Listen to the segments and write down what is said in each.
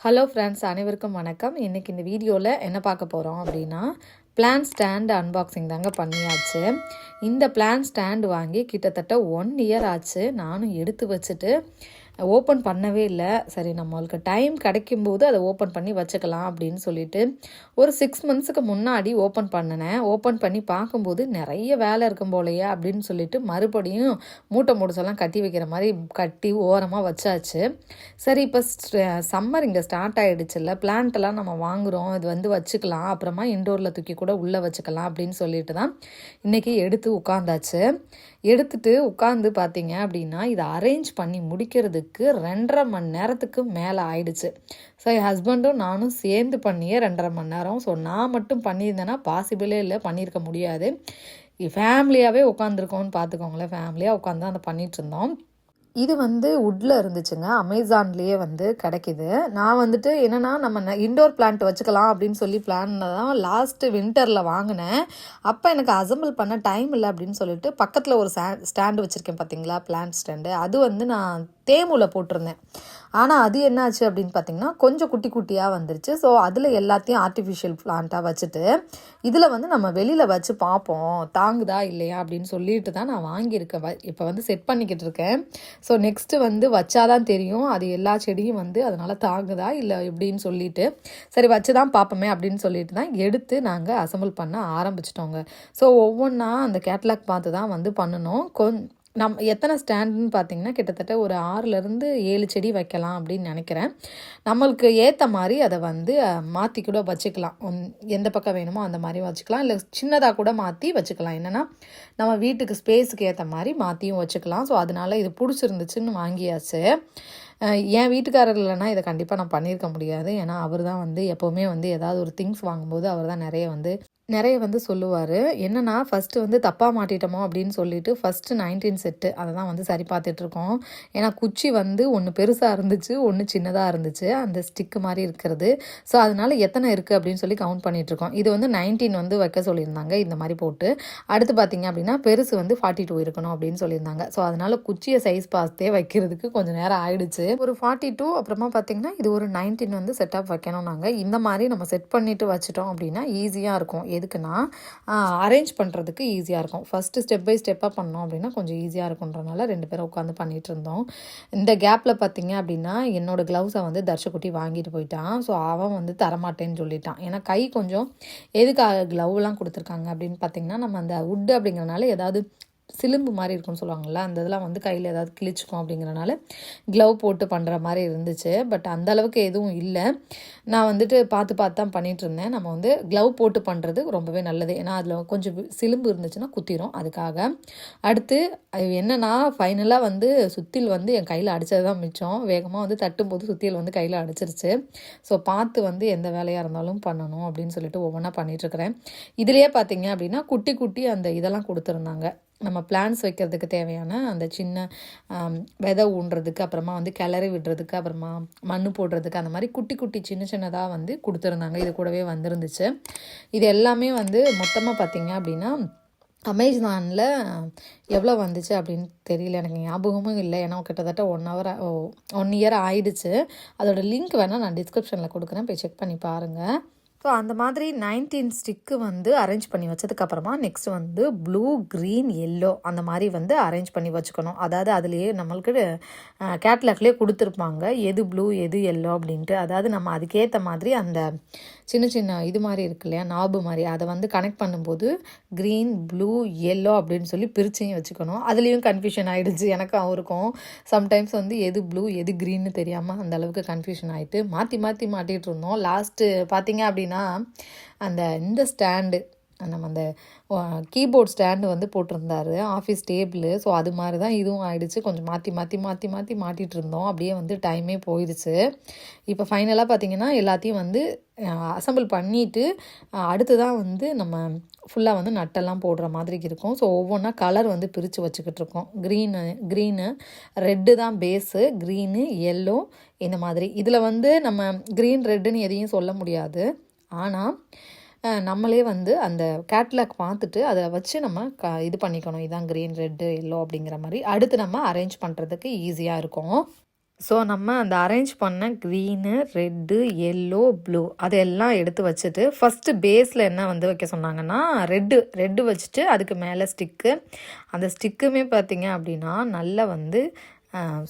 Hello friends, அனைவருக்கும் வணக்கம். இன்றைக்கி இந்த வீடியோவில் என்ன பார்க்க போகிறோம் அப்படின்னா, பிளான் ஸ்டாண்டு அன்பாக்சிங் தாங்க பண்ணியாச்சு. இந்த பிளான் ஸ்டாண்டு வாங்கி கிட்டத்தட்ட 1 இயர் ஆச்சு. நானும் எடுத்து வச்சுட்டு ஓப்பன் பண்ணவே இல்லை. சரி, நம்மளுக்கு டைம் கிடைக்கும்போது அதை ஓப்பன் பண்ணி வச்சுக்கலாம் அப்படின்னு சொல்லிட்டு ஒரு 6 மந்த்ஸுக்கு முன்னாடி ஓப்பன் பண்ணினேன். ஓப்பன் பண்ணி பார்க்கும்போது நிறைய வேலை இருக்கும் போலையே அப்படின்னு சொல்லிட்டு மறுபடியும் மூட்டை முடிச்செல்லாம் கட்டி வைக்கிற மாதிரி கட்டி ஓரமாக வச்சாச்சு. சரி, இப்போ சம்மர் இங்கே ஸ்டார்ட் ஆகிடுச்சுல்ல, பிளான்ட்டெல்லாம் நம்ம வாங்குகிறோம், இது வந்து வச்சுக்கலாம், அப்புறமா இன்டோரில் தூக்கி கூட உள்ளே வச்சுக்கலாம் அப்படின்னு சொல்லிட்டு தான் இன்றைக்கி எடுத்து உட்காந்தாச்சு. எடுத்துட்டு உட்காந்து பார்த்தீங்க அப்படின்னா, இதை அரேஞ்ச் பண்ணி முடிக்கிறதுக்கு 2.5 மணி நேரத்துக்கு மேலே ஆயிடுச்சு. ஸோ என் ஹஸ்பண்டும் நானும் சேர்ந்து பண்ணியே 2.5 மணி நேரம். ஸோ நான் மட்டும் பண்ணியிருந்தேன்னா பாசிபிளே இல்லை, பண்ணியிருக்க முடியாது. ஃபேமிலியாகவே உட்காந்துருக்கோன்னு பார்த்துக்கோங்களேன். ஃபேமிலியாக உட்காந்து தான் அதை பண்ணிகிட்டு இருந்தோம். இது வந்து வுட்டில் இருந்துச்சுங்க, அமேசான்லேயே வந்து கிடைக்கிது. நான் வந்துட்டு என்னென்னா, நம்ம இன்டோர் பிளான்ட் வச்சுக்கலாம் அப்படின்னு சொல்லி பிளானில் தான் லாஸ்ட்டு வின்டரில் வாங்கினேன். அப்போ எனக்கு அசம்பிள் பண்ண டைம் இல்லை அப்படின்னு சொல்லிட்டு பக்கத்தில் ஒரு ஸ்டாண்டு வச்சுருக்கேன் பார்த்தீங்களா, பிளான்ட் ஸ்டாண்டு. அது வந்து நான் தேமுவில் போட்டிருந்தேன். ஆனால் அது என்னாச்சு அப்படின்னு பார்த்தீங்கன்னா, கொஞ்சம் குட்டி குட்டியாக வந்துருச்சு. ஸோ அதில் எல்லாத்தையும் ஆர்டிஃபிஷியல் பிளான்ட்டாக வச்சுட்டு இதில் வந்து நம்ம வெளியில் வச்சு பார்ப்போம் தாங்குதா இல்லையா அப்படின்னு சொல்லிட்டு தான் நான் வாங்கியிருக்கேன். இப்போ வந்து செட் பண்ணிக்கிட்டு இருக்கேன். ஸோ நெக்ஸ்ட்டு வந்து வச்சாதான் தெரியும் அது எல்லா செடியும் வந்து அதனால் தாங்குதா இல்லை எப்படின்னு சொல்லிட்டு, சரி வச்சு தான் பார்ப்போமே அப்படின்னு சொல்லிட்டு தான் எடுத்து நாங்கள் அசம்பிள் பண்ண ஆரம்பிச்சிட்டோங்க. ஸோ ஒவ்வொன்றா அந்த கேட்லாக் பார்த்து தான் வந்து பண்ணணும். நம்ம எத்தனை ஸ்டாண்டுன்னு பார்த்தீங்கன்னா, கிட்டத்தட்ட ஒரு 6லேருந்து 7 செடி வைக்கலாம் அப்படின்னு நினைக்கிறேன். நம்மளுக்கு ஏற்ற மாதிரி அதை வந்து மாற்றி கூட வச்சுக்கலாம். எந்த பக்கம் வேணுமோ அந்த மாதிரி வச்சுக்கலாம், இல்லை சின்னதாக கூட மாற்றி வச்சுக்கலாம். என்னென்னா, நம்ம வீட்டுக்கு ஸ்பேஸுக்கு ஏற்ற மாதிரி மாற்றியும் வச்சுக்கலாம். ஸோ அதனால் இது பிடிச்சிருந்துச்சுன்னு வாங்கியாச்சு. என் வீட்டுக்காரர் இல்லைன்னா இதை கண்டிப்பாக நான் பண்ணியிருக்க முடியாது. ஏன்னா அவர் தான் வந்து எப்போவுமே வந்து ஏதாவது ஒரு திங்ஸ் வாங்கும்போது அவர் தான் நிறைய வந்து சொல்லுவார். என்னென்னா, ஃபஸ்ட்டு வந்து தப்பாக மாட்டிட்டோமோ அப்படின்னு சொல்லிட்டு ஃபஸ்ட்டு 19 செட்டு அதை தான் வந்து சரி பார்த்துட்ருக்கோம். ஏன்னா குச்சி வந்து ஒன்று பெருசாக இருந்துச்சு, ஒன்று சின்னதாக இருந்துச்சு, அந்த ஸ்டிக்கு மாதிரி இருக்கிறது. ஸோ அதனால் எத்தனை இருக்குது அப்படின்னு சொல்லி கவுண்ட் பண்ணிகிட்ருக்கோம். இது வந்து 19 வந்து வைக்க சொல்லியிருந்தாங்க இந்த மாதிரி போட்டு. அடுத்து பார்த்திங்க அப்படின்னா பெருசு வந்து 42 இருக்கணும் அப்படின்னு சொல்லியிருந்தாங்க. ஸோ அதனால் குச்சியை சைஸ் பார்த்தே வைக்கிறதுக்கு கொஞ்சம் நேரம் ஆயிடுச்சு. ஒரு 42, அப்புறமா பார்த்திங்கன்னா இது ஒரு 19 வந்து செட்டப் வைக்கணும். நாங்கள் இந்த மாதிரி நம்ம செட் பண்ணிவிட்டு வச்சிட்டோம் அப்படின்னா ஈஸியாக இருக்கும். எதுக்குன்னா, அரேஞ்ச் பண்ணுறதுக்கு ஈஸியாக இருக்கும். ஃபஸ்ட்டு ஸ்டெப் பை ஸ்டெப்பாக பண்ணோம் அப்படின்னா கொஞ்சம் ஈஸியாக இருக்குன்றனால 2 பேரும் உட்காந்து பண்ணிகிட்டு இருந்தோம். இந்த கேப்பில் பார்த்தீங்க அப்படின்னா, என்னோடய க்ளவுஸை வந்து தர்ஷகுட்டி வாங்கிட்டு போயிட்டான். ஸோ அவன் வந்து தரமாட்டேன்னு சொல்லிட்டான். ஏன்னா கை கொஞ்சம் எதுக்காக க்ளவுலாம் கொடுத்துருக்காங்க அப்படின்னு பார்த்தீங்கன்னா, நம்ம அந்த வுட்டு அப்படிங்கிறனால ஏதாவது சிலும்பு மாதிரி இருக்குன்னு சொல்லுவாங்கள்ல, அந்த இதெல்லாம் வந்து கையில் ஏதாவது கிழிச்சிக்கும் அப்படிங்கிறனால க்ளவ் போட்டு பண்ணுற மாதிரி இருந்துச்சு. பட் அந்தளவுக்கு எதுவும் இல்லை. நான் வந்துட்டு பார்த்து தான் பண்ணிகிட்டு இருந்தேன். நம்ம வந்து க்ளவ் போட்டு பண்ணுறது ரொம்பவே நல்லது. ஏன்னா அதில் கொஞ்சம் சிலும்பு இருந்துச்சுன்னா குத்திரும். அதுக்காக அடுத்து என்னென்னா, ஃபைனலாக வந்து சுத்தியல் வந்து என் கையில் அடித்தது தான் மிச்சம். வேகமாக வந்து தட்டும்போது சுத்தியல் வந்து கையில் அடிச்சிருச்சு. ஸோ பார்த்து வந்து எந்த வேலையாக இருந்தாலும் பண்ணணும் அப்படின்னு சொல்லிட்டு ஒவ்வொன்றா பண்ணிகிட்ருக்கிறேன். இதுலேயே பார்த்தீங்க அப்படின்னா குட்டி குட்டி அந்த இதெல்லாம் கொடுத்துருந்தாங்க. நம்ம பிளான்ஸ் வைக்கிறதுக்கு தேவையான அந்த சின்ன விதை ஊன்றதுக்கு, அப்புறமா வந்து கிளறி விடுறதுக்கு, அப்புறமா மண் போடுறதுக்கு, அந்த மாதிரி குட்டி குட்டி சின்னதாக வந்து கொடுத்துருந்தாங்க. இது கூடவே வந்துருந்துச்சு. இது எல்லாமே வந்து மொத்தமாக பார்த்திங்க அப்படின்னா அமேசானில் எவ்வளோ வந்துச்சு அப்படின்னு தெரியல, எனக்கு ஞாபகமும் இல்லை. ஏன்னா கிட்டத்தட்ட 1 இயர் ஆயிடுச்சு. அதோட லிங்க் வேணால் நான் டிஸ்கிரிப்ஷனில் கொடுக்குறேன், போய் செக் பண்ணி பாருங்கள். ஸோ அந்த மாதிரி 19 ஸ்டிக்கு வந்து அரேஞ்ச் பண்ணி வச்சதுக்கப்புறமா நெக்ஸ்ட் வந்து ப்ளூ, க்ரீன், எல்லோ அந்த மாதிரி வந்து அரேஞ்ச் பண்ணி வச்சுக்கணும். அதாவது அதுலேயே நம்மளுக்கு கேட்லாக்லேயே கொடுத்துருப்பாங்க எது ப்ளூ எது எல்லோ அப்படின்ட்டு. அதாவது நம்ம அதுக்கேற்ற மாதிரி அந்த சின்ன இது மாதிரி இருக்கு இல்லையா, நாபு மாதிரி, அதை வந்து கனெக்ட் பண்ணும்போது க்ரீன், ப்ளூ, எல்லோ அப்படின்னு சொல்லி பிரிச்சையும் வச்சுக்கணும். அதுலேயும் கன்ஃபியூஷன் ஆகிடுச்சு எனக்கும் அவருக்கும். சம்டைம்ஸ் வந்து எது ப்ளூ எது க்ரீன்னு தெரியாமல் அந்த அளவுக்கு கன்ஃபியூஷன் ஆகிட்டு மாட்டிகிட்டு இருந்தோம். லாஸ்ட்டு பார்த்தீங்க அப்படின்னா, இந்த ஸ்டாண்டு நம்ம அந்த கீபோர்ட் ஸ்டாண்டு வந்து போட்டிருந்தாரு, ஆஃபீஸ் டேபிள். ஸோ அது மாதிரி தான் இதுவும் ஆகிடுச்சு. கொஞ்சம் மாட்டிகிட்டு இருந்தோம். அப்படியே வந்து டைமே போயிடுச்சு. இப்போ ஃபைனலாக பார்த்திங்கன்னா எல்லாத்தையும் வந்து அசம்பிள் பண்ணிவிட்டு அடுத்து தான் வந்து நம்ம ஃபுல்லாக வந்து நட்டெல்லாம் போடுற மாதிரி இருக்கும். ஸோ ஒவ்வொன்றா கலர் வந்து பிரித்து வச்சுக்கிட்டு இருக்கோம். க்ரீனு ரெட்டு தான் பேஸு, க்ரீனு, எல்லோ இந்த மாதிரி. இதில் வந்து நம்ம க்ரீன் ரெட்டுன்னு எதையும் சொல்ல முடியாது. ஆனால் நம்மளே வந்து அந்த கேட்லாக் பார்த்துட்டு அதை வச்சு நம்ம இது பண்ணிக்கணும். இதான் க்ரீன், ரெட்டு, எல்லோ அப்படிங்கிற மாதிரி. அடுத்து நம்ம அரேஞ்ச் பண்ணுறதுக்கு ஈஸியாக இருக்கும். ஸோ நம்ம அந்த அரேஞ்ச் பண்ண க்ரீனு, ரெட்டு, எல்லோ, ப்ளூ அதெல்லாம் எடுத்து வச்சுட்டு ஃபஸ்ட்டு பேஸில் என்ன வந்து வைக்க சொன்னாங்கன்னா ரெட்டு வச்சுட்டு அதுக்கு மேலே ஸ்டிக்கு. அந்த ஸ்டிக்குமே பார்த்திங்க அப்படின்னா நல்லா வந்து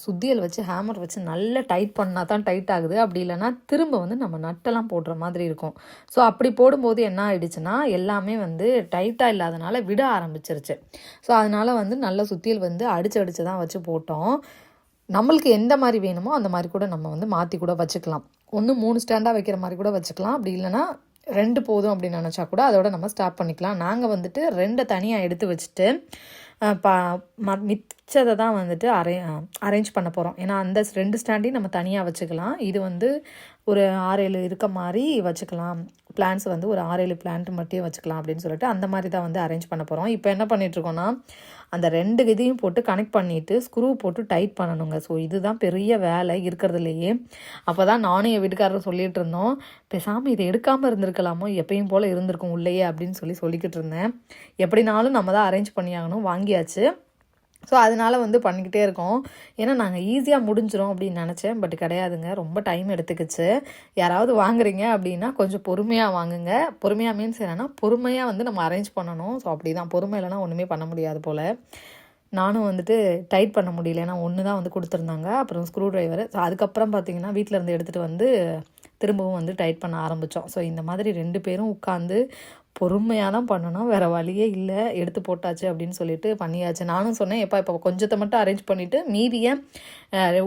சுத்தியல் வச்சு ஹேமர் வச்சு நல்லா டைட் பண்ணால் தான் டைட் ஆகுது. அப்படி இல்லைனா திரும்ப வந்து நம்ம நட்டெல்லாம் போடுற மாதிரி இருக்கும். ஸோ அப்படி போடும்போது என்ன ஆகிடுச்சுன்னா எல்லாமே வந்து டைட்டாக இல்லாதனால விட ஆரம்பிச்சிருச்சு. ஸோ அதனால் வந்து நல்ல சுத்தியல் வந்து அடித்து தான் வச்சு போட்டோம். நம்மளுக்கு எந்த மாதிரி வேணுமோ அந்த மாதிரி கூட நம்ம வந்து மாற்றி கூட வச்சுக்கலாம். 3 ஸ்டாண்டாக வைக்கிற மாதிரி கூட வச்சுக்கலாம். அப்படி இல்லைனா 2 போதும் அப்படின்னு நினச்சா கூட அதோட நம்ம ஸ்டாப் பண்ணிக்கலாம். நாங்கள் வந்துட்டு 2 தனியாக எடுத்து வச்சுட்டு மிச்சதை தான் வந்துட்டு அரேஞ்ச் பண்ண போகிறோம். ஏன்னா அந்த 2 ஸ்டாண்டையும் நம்ம தனியாக வச்சுக்கலாம். இது வந்து ஒரு 6-7 இருக்க மாதிரி வச்சுக்கலாம். பிளான்ஸ் வந்து ஒரு 6-7 பிளான்ட் மட்டும் வச்சுக்கலாம் அப்படின்னு சொல்லிட்டு அந்த மாதிரி தான் வந்து அரேஞ்ச் பண்ண போகிறோம். இப்போ என்ன பண்ணிகிட்ருக்கோன்னா அந்த 2 இதையும் போட்டு கனெக்ட் பண்ணிவிட்டு ஸ்க்ரூ போட்டு டைட் பண்ணணுங்க. ஸோ இதுதான் பெரிய வேலை இருக்கிறதுலையே. அப்போ தான் நானும் என் வீட்டுக்காரரும் சொல்லிகிட்டு இருந்தோம், பேசாமல் இதை எடுக்காமல் இருந்திருக்கலாமோ, எப்பயும் போல் இருந்திருக்கும் உள்ளேயே அப்படின்னு சொல்லிக்கிட்டு இருந்தேன். எப்படினாலும் நம்ம தான் அரேஞ்ச் பண்ணியாகணும், வாங்கியாச்சு. ஸோ அதனால் வந்து பண்ணிக்கிட்டே இருக்கோம். ஏன்னா நாங்கள் ஈஸியாக முடிஞ்சிடும் அப்படின்னு நினச்சேன். பட் கிடையாதுங்க, ரொம்ப டைம் எடுத்துக்கிச்சு. யாராவது வாங்குறீங்க அப்படின்னா கொஞ்சம் பொறுமையாக வாங்குங்க. பொறுமையாக மீன்ஸ் என்னென்னா பொறுமையாக வந்து நம்ம அரேஞ்ச் பண்ணணும். ஸோ அப்படி தான், பொறுமை இல்லைனா ஒன்றுமே பண்ண முடியாது போல். நானும் வந்துட்டு டைட் பண்ண முடியல, ஏன்னா ஒன்று தான் வந்து கொடுத்துருந்தாங்க. அப்புறம் ஸ்க்ரூ ட்ரைவர். ஸோ அதுக்கப்புறம் பார்த்திங்கன்னா வீட்டில் இருந்து எடுத்துகிட்டு வந்து திரும்பவும் வந்து டைட் பண்ண ஆரம்பித்தோம். ஸோ இந்த மாதிரி 2 பேரும் உட்காந்து பொறுமையாக தான் பண்ணணும், வேறு வழியே இல்லை. எடுத்து போட்டாச்சு அப்படின்னு சொல்லிட்டு பண்ணியாச்சு. நானும் சொன்னேன், இப்போ கொஞ்சத்தை மட்டும் அரேஞ்ச் பண்ணிவிட்டு மீதியை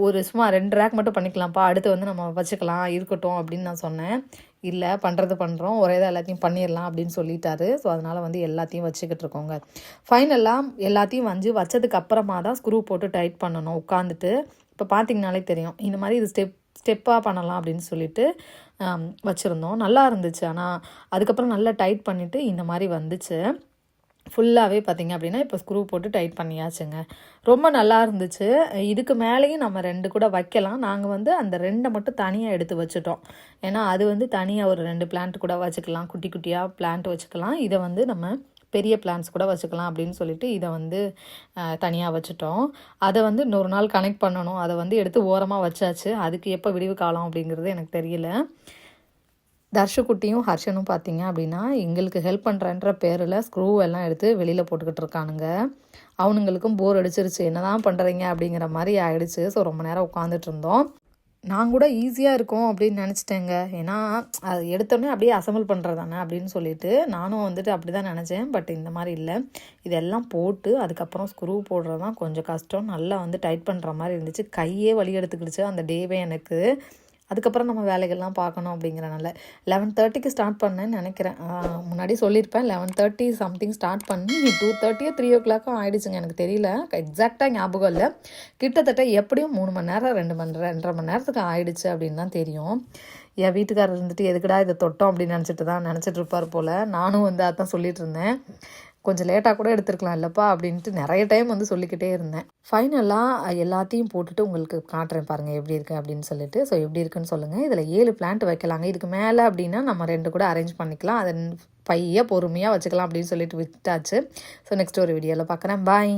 ஒரு சும்மா 2 ரேக் மட்டும் பண்ணிக்கலாம்ப்பா, அடுத்து வந்து நம்ம வச்சுக்கலாம், இருக்கட்டும் அப்படின்னு நான் சொன்னேன். இல்லை, பண்ணுறோம், ஒரே தான் எல்லாத்தையும் பண்ணிடலாம் அப்படின்னு சொல்லிட்டாரு. ஸோ அதனால் வந்து எல்லாத்தையும் வச்சுக்கிட்டு இருக்கோங்க. ஃபைனலாக எல்லாத்தையும் வச்சதுக்கு அப்புறமா தான் ஸ்க்ரூ போட்டு டைட் பண்ணணும் உட்காந்துட்டு. இப்போ பார்த்திங்கனாலே தெரியும், இந்த மாதிரி இது ஸ்டெப்பாக பண்ணலாம் அப்படின்னு சொல்லிட்டு வச்சுருந்தோம். நல்லா இருந்துச்சு. ஆனால் அதுக்கப்புறம் நல்லா டைட் பண்ணிவிட்டு இந்த மாதிரி வந்துச்சு. ஃபுல்லாகவே பார்த்திங்க அப்படின்னா இப்போ ஸ்க்ரூ போட்டு டைட் பண்ணியாச்சுங்க. ரொம்ப நல்லா இருந்துச்சு. இதுக்கு மேலேயும் நம்ம 2 கூட வைக்கலாம். நாங்கள் வந்து அந்த 2 மட்டும் தனியாக எடுத்து வச்சுட்டோம். ஏன்னா அது வந்து தனியாக ஒரு 2 பிளான்ட் கூட வச்சுக்கலாம், குட்டி குட்டியாக பிளான்ட் வச்சுக்கலாம். இதை வந்து நம்ம பெரிய பிளான்ஸ் கூட வச்சுக்கலாம் அப்படின்னு சொல்லிட்டு இதை வந்து தனியாக வச்சுட்டோம். அதை வந்து இன்னொரு நாள் கனெக்ட் பண்ணணும். அதை வந்து எடுத்து ஓரமாக வச்சாச்சு. அதுக்கு எப்போ விடிவு காலம் அப்படிங்கிறது எனக்கு தெரியல. தர்ஷுக்குட்டியும் ஹர்ஷனும் பார்த்திங்க அப்படின்னா எங்களுக்கு ஹெல்ப் பண்ணுறன்ற பேரில் ஸ்க்ரூ எல்லாம் எடுத்து வெளியில் போட்டுக்கிட்டு இருக்கானுங்க. அவனுங்களுக்கும் போர் அடிச்சிருச்சு, என்ன தான் பண்ணுறீங்க அப்படிங்கிற மாதிரி ஆகிடுச்சு. ஸோ ரொம்ப நேரம் உட்காந்துட்டு இருந்தோம். நான் கூட ஈஸியாக இருக்கும் அப்படின்னு நினச்சிட்டேங்க. ஏன்னா அது எடுத்தோடனே அப்படியே அசம்பிள் பண்ணுறது தானே அப்படின்னு சொல்லிட்டு நானும் வந்துட்டு அப்படி தான் நினச்சேன். பட் இந்த மாதிரி இல்லை, இதெல்லாம் போட்டு அதுக்கப்புறம் ஸ்க்ரூ போடுறது தான் கொஞ்சம் கஷ்டம். நல்லா வந்து டைட் பண்ணுற மாதிரி இருந்துச்சு. கையே வலி எடுத்துக்கிடுச்சு அந்த டேவே எனக்கு. அதுக்கப்புறம் நம்ம வேலைகள்லாம் பார்க்கணும் அப்படிங்கிறனால 11:30க்கு ஸ்டார்ட் பண்ணேன்னு நினைக்கிறேன். முன்னாடி சொல்லியிருப்பேன் 11:30 சம்திங் ஸ்டார்ட் பண்ணி 2:30 3 ஆகிடுச்சுங்க. எனக்கு தெரியல, எக்ஸாக்டாக ஞாபகம் இல்லை. கிட்டத்தட்ட எப்படியும் 3 மணி நேரம் 2.5 மணி நேரத்துக்கு ஆயிடுச்சு அப்படின்னு தான் தெரியும். என் வீட்டுக்காரர் இருந்துட்டு எதுக்குடா இதை தொட்டோம் அப்படின்னு நினச்சிட்டு இருப்பார் போல். நானும் வந்து அதான் சொல்லிட்டு இருந்தேன், கொஞ்சம் லேட்டாக கூட எடுத்துருக்கலாம் இல்லைப்பா அப்படின்ட்டு நிறைய டைம் வந்து சொல்லிக்கிட்டே இருந்தேன். ஃபைனலாக எல்லாத்தையும் போட்டுட்டு உங்களுக்கு காட்டுறேன் பாருங்கள் எப்படி இருக்குது அப்படின்னு சொல்லிட்டு. ஸோ எப்படி இருக்குன்னு சொல்லுங்கள். இதில் 7 பிளான்ட் வைக்கலாங்க. இதுக்கு மேலே அப்படின்னா நம்ம 2 கூட அரேஞ்ச் பண்ணிக்கலாம். அதை பொறுமையாக வச்சுக்கலாம் அப்படின்னு சொல்லிட்டு விட்டாச்சு. ஸோ நெக்ஸ்ட் ஒரு வீடியோவில் பார்க்குறேன். பாய்.